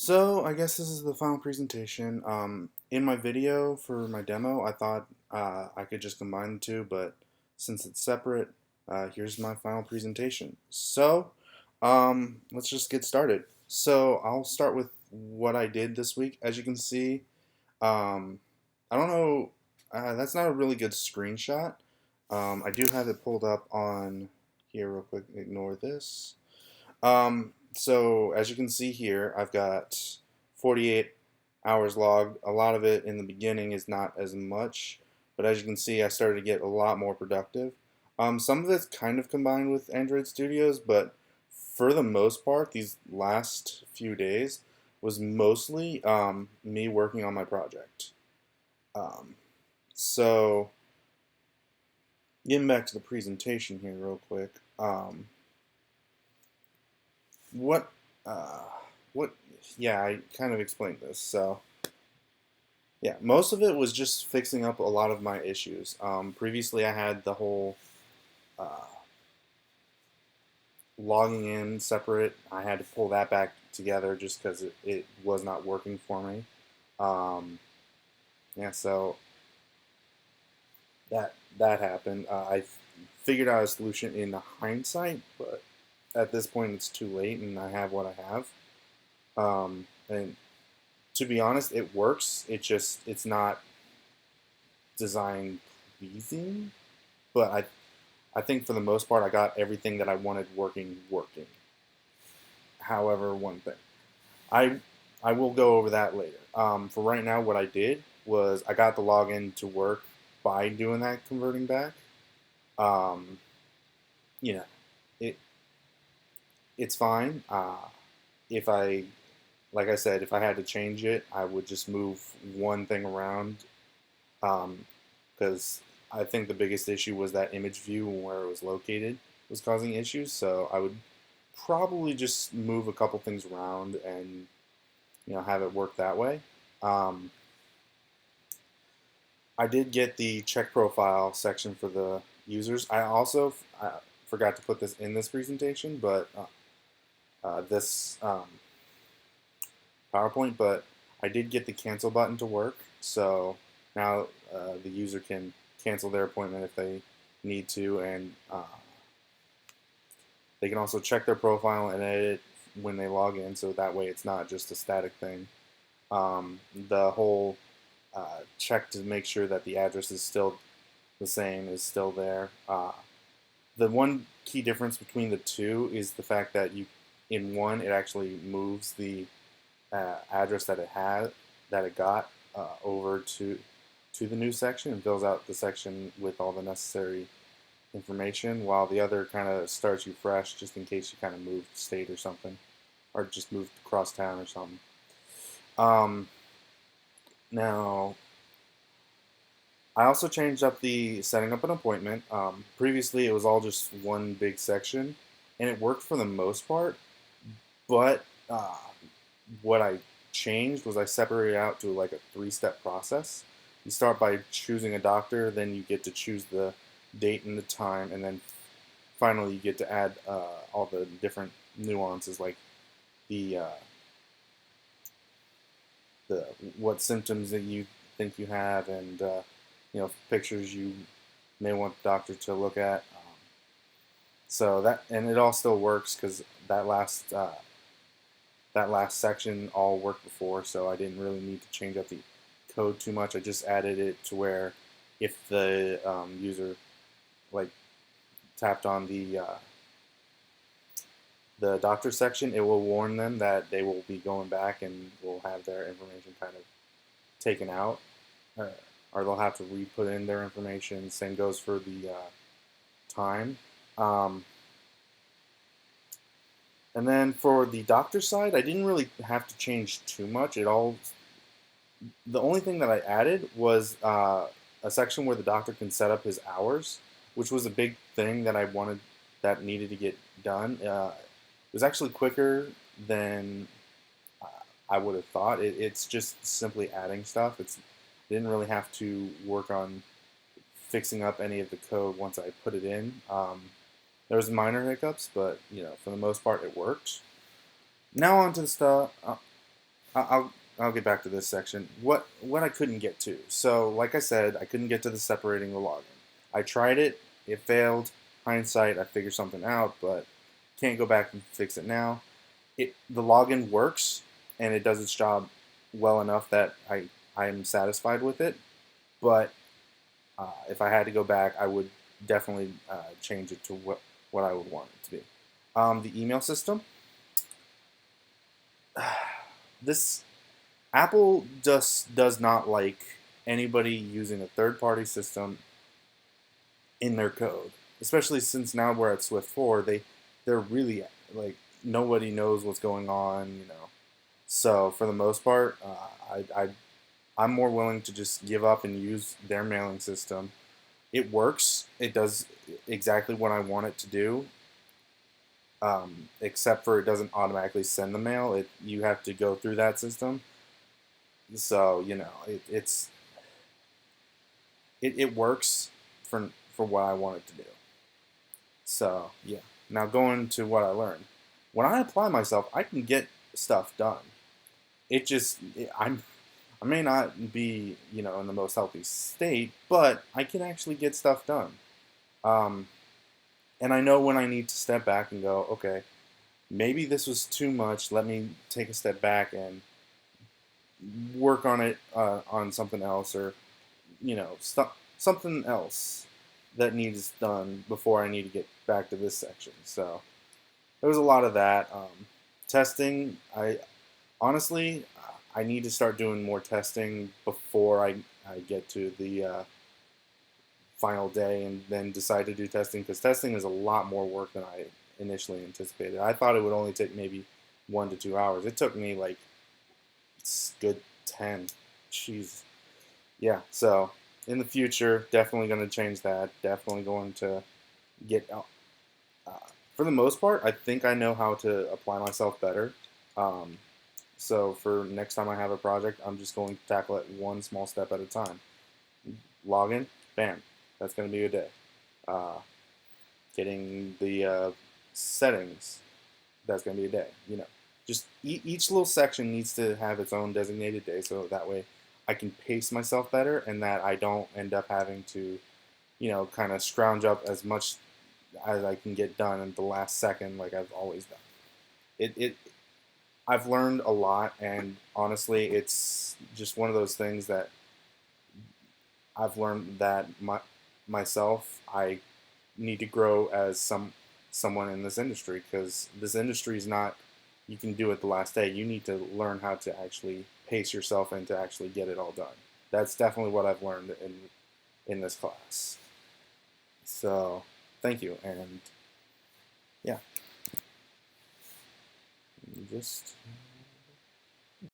So I guess this is the final presentation. In my video for my demo, I thought I could just combine the two, but since it's separate, here's my final presentation. So let's just get started. So I'll start with what I did this week. As you can see, um, I don't know, that's not a really good screenshot. I do have it pulled up on here real quick. Ignore this. So as you can see here, I've got 48 hours logged. A lot of it in the beginning is not as much, but as you can see, I started to get a lot more productive. Some of it's kind of combined with Android Studios, but for the most part, these last few days was mostly me working on my project. Um, so getting back to the presentation here real quick. What uh, what yeah, I kind of explained this. So yeah, most of it was just fixing up a lot of my issues. Previously I had the whole uh, logging in separate. I had to pull that back together just because it was not working for me. um, yeah, so that happened. I figured out a solution in hindsight, but at this point it's too late and I have what I have. And to be honest, it works. It's not design pleasing, but I think for the most part I got everything that I wanted working. However, one thing I I will go over that later. For right now, what I did was I got the login to work by doing that converting back. Um, you know, it it's fine. If I like I said, if I had to change it, I would just move one thing around because I think the biggest issue was that image view and where it was located was causing issues. So I would probably just move a couple things around and have it work that way. Um, I did get the check profile section for the users. I also forgot to put this in this presentation, but this PowerPoint, but I did get the cancel button to work. So now the user can cancel their appointment if they need to, and they can also check their profile and edit when they log in, so that way it's not just a static thing. The whole check to make sure that the address is still the same is still there. The one key difference between the two is the fact that in one, it actually moves the address that it got over to the new section and fills out the section with all the necessary information, while the other kind of starts you fresh just in case you kind of moved state or something, or just moved across town or something. Um, Now, I also changed up the setting up an appointment. Previously, it was all just one big section, and it worked for the most part. But what I changed was I separated out to like a three-step process. You start by choosing a doctor, then you get to choose the date and the time, and then finally you get to add all the different nuances like the uh, the what symptoms that you think you have, and pictures you may want the doctor to look at. So that, and it all still works because that last section all worked before, so I didn't really need to change up the code too much. I just added it to where if the user like tapped on the doctor section, it will warn them that they will be going back and will have their information kind of taken out, uh, or they'll have to re-put in their information. Same goes for the time. Um, and then for the doctor side, I didn't really have to change too much. The only thing that I added was a section where the doctor can set up his hours, which was a big thing that I wanted that needed to get done. It was actually quicker than uh, I would have thought. It's just simply adding stuff. Didn't really have to work on fixing up any of the code once I put it in. There was minor hiccups, but for the most part, it worked. Now on to the stuff. I'll get back to this section. What I couldn't get to. So, like I said, I couldn't get to the separating the login. I tried it. It failed. Hindsight, I figured something out, but can't go back and fix it now. The login works and it does its job well enough that I'm satisfied with it. But if I had to go back, I would definitely change it to what I would want it to be. The email system. This Apple just does not like anybody using a third-party system in their code, especially since now we're at Swift 4. They're really like nobody knows what's going on, you know. So for the most part, I'm more willing to just give up and use their mailing system. It works. It does exactly what I want it to do. Except for it doesn't automatically send the mail. You have to go through that system. So you know it works for what I want it to do. So yeah. Now going to what I learned. When I apply myself, I can get stuff done. I may not be in the most healthy state, but I can actually get stuff done. Um, and I know when I need to step back and go, okay, maybe this was too much. Let me take a step back and work on it on something else, or something else that needs done before I need to get back to this section. So there was a lot of that. Testing, I honestly, I need to start doing more testing before I get to the final day and then decide to do testing, because testing is a lot more work than I initially anticipated. I thought it would only take maybe 1 to 2 hours. It took me like good 10. Jeez. Yeah, so in the future, definitely going to change that. Definitely going to get out. For the most part, I think I know how to apply myself better. Um, so for next time I have a project, I'm just going to tackle it one small step at a time. Log in, bam, that's going to be a day. Uh, Getting the settings, that's going to be a day. Just each little section needs to have its own designated day, so that way I can pace myself better, and that I don't end up having to, kind of scrounge up as much as I can get done at the last second, like I've always done. It I've learned a lot, and honestly, it's just one of those things that I've learned that myself, I need to grow as someone in this industry, because this industry is not, you can do it the last day. You need to learn how to actually pace yourself and to actually get it all done. That's definitely what I've learned in this class. So thank you, and yeah, just